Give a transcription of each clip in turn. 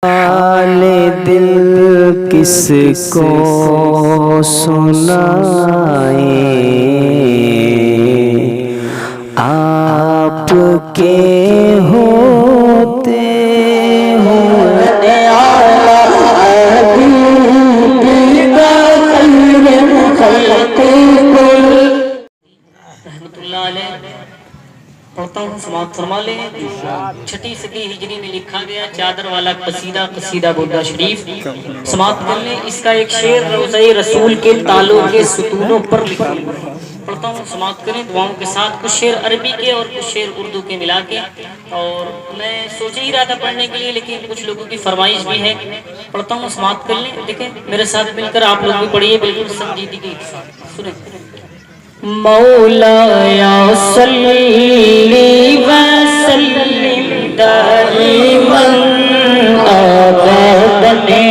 حال دل کس کو سنائیں، آپ کے ہوتے پڑھتا ہوں، سماعت فرما لیں۔ 6 صدی ہجری میں لکھا گیا چادر والا قصیدہ، قصیدہ گوردہ شریف سماعت کر لیں۔ اس کا ایک شعر روضہ رسول کے تالوں کے ستونوں پر لکھا ہوا ہے، پڑھتا ہوں، سماعت کریں دعاؤں کے ساتھ۔ کچھ شعر عربی کے اور کچھ شعر اردو کے ملا کے، اور میں سوچ ہی رہا تھا پڑھنے کے لیے، لیکن کچھ لوگوں کی فرمائش بھی ہے، پڑھتا ہوں، سماعت کر لیں۔ دیکھیں میرے ساتھ مل کر آپ لوگ بھی پڑھیے، بالکل سنجیدگی کے ساتھ سنیں۔ مولایا صلی وسلم دائما ابدا علی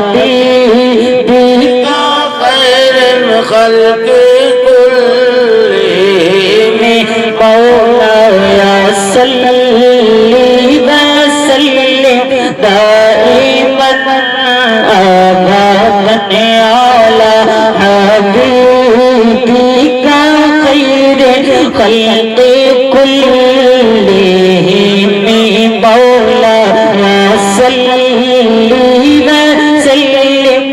حبیبک خیر الخلق کلہم، مولایا صلی وسلم دائما ابدا علی حبیبک خلق کلہم، مولانا صلی وسلم۔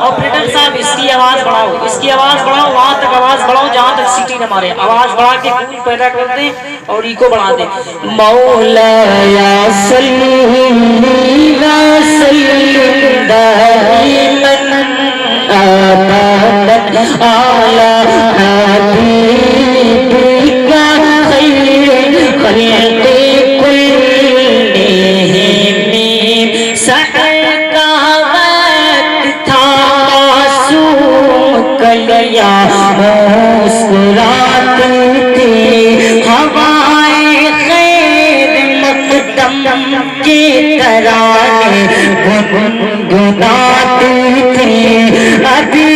آپریٹر صاحب اس کی آواز بڑھاؤ، اس کی آواز بڑھاؤ، وہاں تک آواز بڑھاؤ جہاں تک سیٹی نہ مارے، آواز بڑھا کے گول پیدا کر دیں اور ایکو بڑھا دیں۔ مولانا صلی وسلم دائما ابدا علی حبیبک خلق کلہم، سحر کا وقت تھا معصوم کلیاں مسکراتی تھی، ہوائیں خیر مقدم کے ترانے گنگناتی تھی، ابھی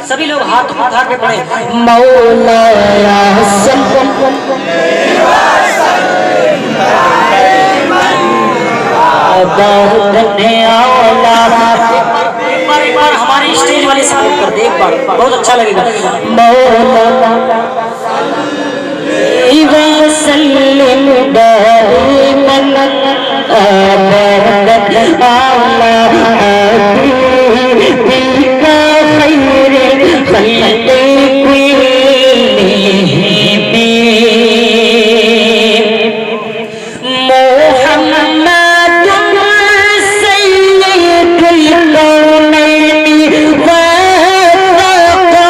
سبھی لوگ ہاتھ اٹھا کے پڑھیں۔ مولایا صلی ایک بار ہماری اسٹیج والے سپورٹ کر دے، ایک بار بہت اچھا لگے گا۔ مولانا صلی وسلم دائما ابدا علی حبیبک خیر خلق کلہم، محمد سید الکونین والثقلین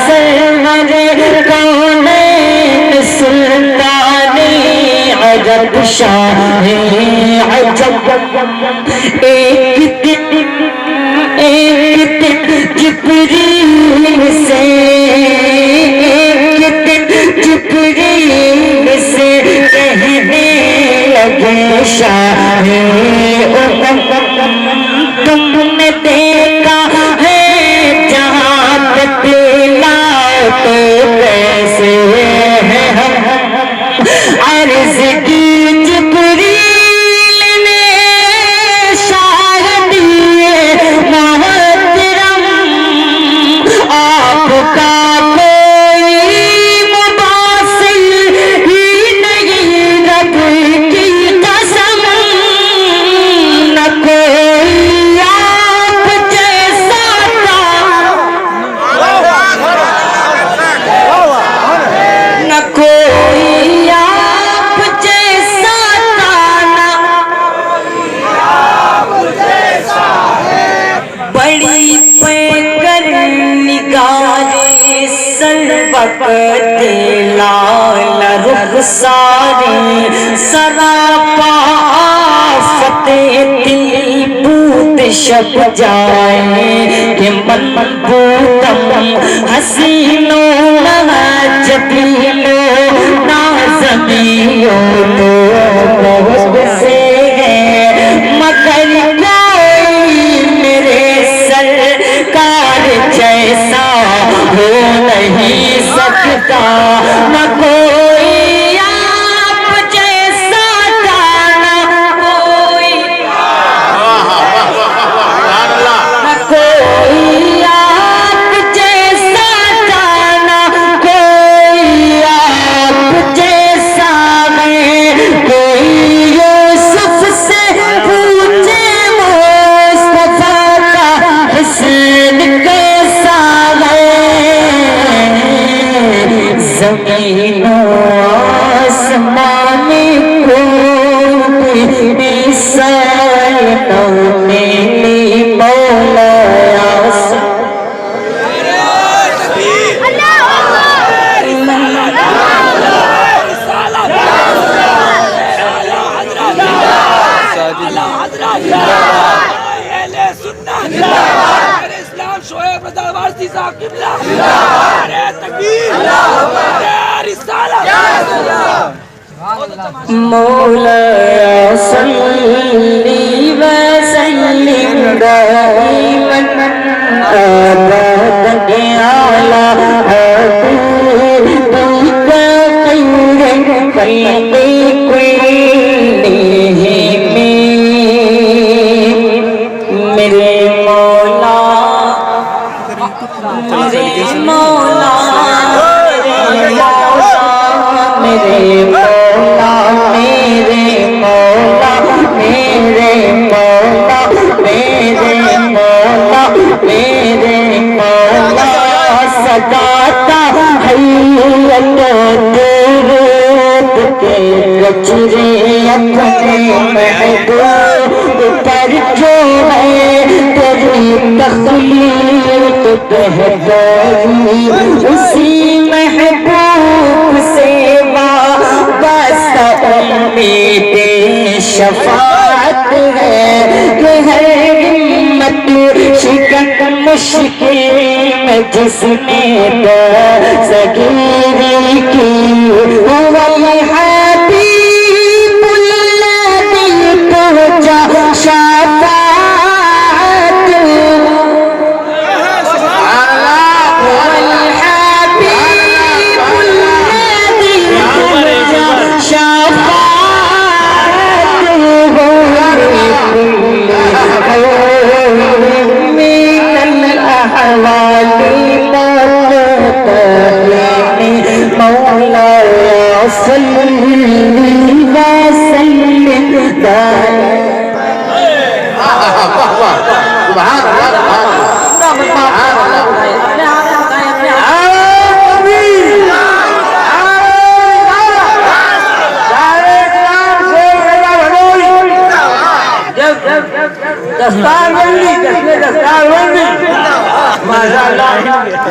سرور کونین سلطان عجب شاہ عجب ایک دن جبریل سے کہنے لگے شاہ تم نے دیکھا ہے جہاں تلاتے کیسے ہیں عرض کی جبریل نے شاہ دیے محترم آپ کا لال رخساری سراپا فتح دل بود شب جائے کہ من بودم حسینوں جبیلوں نازمیوں بہت سے ہے مگر کوئی میرے سرکار جیسا ہو نہیں سکتا نہ کوئی آپ جیسا جانا کوئی نہ کوئی آپ جیسا جانا کوئی آپ جیسا ہے کوئی یوسف سے پوچھے مصطفیٰ کا حسن کیسا ہے زمین و آسمان کوئی مثال نہ ملی مولا شعیب رضا وارثی صاحب قبلہ تکبیر مولا صلی وسلم دائما ابدا علی حبیبک خیر خلق کلہم میرے مولا میرے مولا میرے مولا میرے مولا میرے مولا میرے مولا میرے مولا سجاتا حیت درود کے گجرے اپنے محبوب پر جو ہے تیری تخلیق بہتری اسی محبوب سے وابستہ امید شفاعت ہے کہ ہر ہمت شکن مشکل میں جس نے دستگیری کی وہ الحبیب الذی پہنچا شفاعت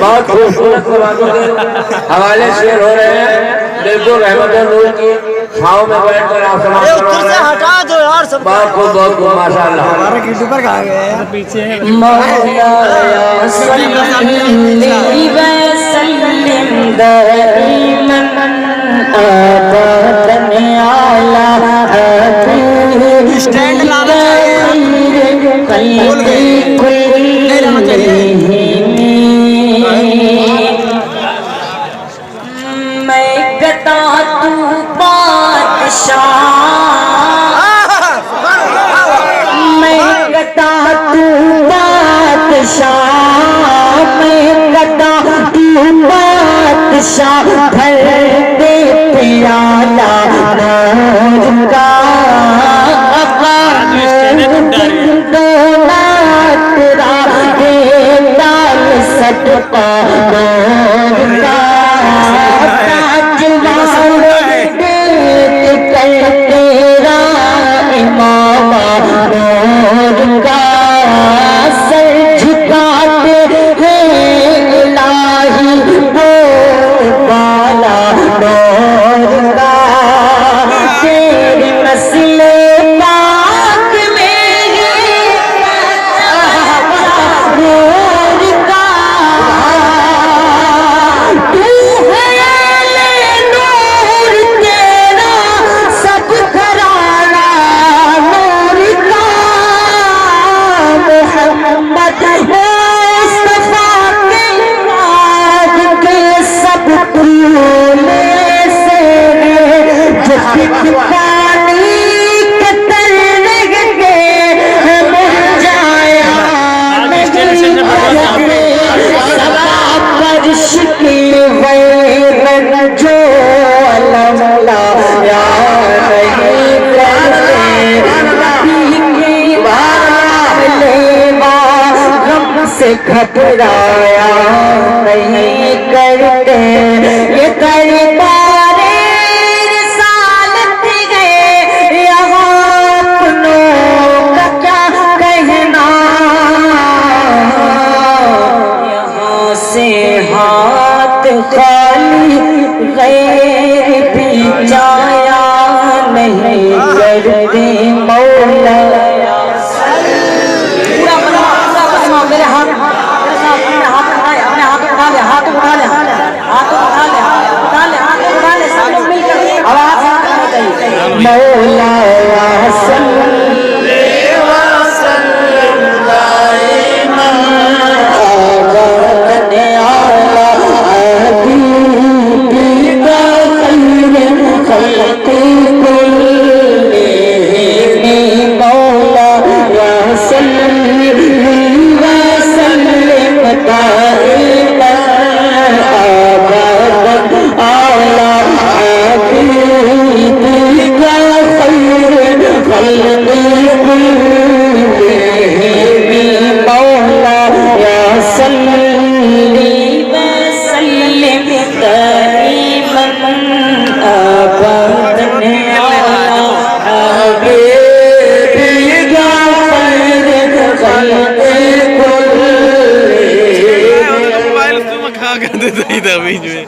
بہت خوبصورت زبانوں کے حوالے شیئر ہو رہے ہیں بالکل رحمت نور کی چھاؤں میں بیٹھ کر آپ سماعت کروا رہے ہیں بہت خوب ماشاءاللہ مولا صلی وسلم دائما ابدا علی اسٹینڈ لانا میں گدا تو بادشاہ میں گدا تو بادشاہ میں گدا تو بادشاہ بھر دے پیالہ نور کا صدقہ نور کا تاج دیکھ کر تیرا امام نور کا سر جھکاتے ہیں الہی وہ بالا نور کا تیری نسل پاک میں نور کا تو ہے نور تیرا سب گھرانہ نور کا محمد مصطفیٰ کے بعد کے سب پھولے سے جو پانی کے تلے گئے مرجایا سبا پر شکل ویرن جو علم لایا نہیں کرتے غم سے گھبرایا نہیں کرتے یہ دربار رسالت گئے یہاں اپنوں کا کیا کہنا یہاں سے ہاتھ خالی غیر بھی جایا نہیں کرتے مولا میرے ہاتھ اٹھا لے سب لوگ مل کر آواز کرنا چاہیے مولا صلی وسلم دائما ابدا علی حبیبک خیر خلق کلہم مولا صلی وسلم دائما ابدا علی حبیبک خیر خلق کلہم مولا صلی وسلم دائما ابدا علی حبیبک خیر خلق موبائل کھا کر دیتا ہی تھا بیچ میں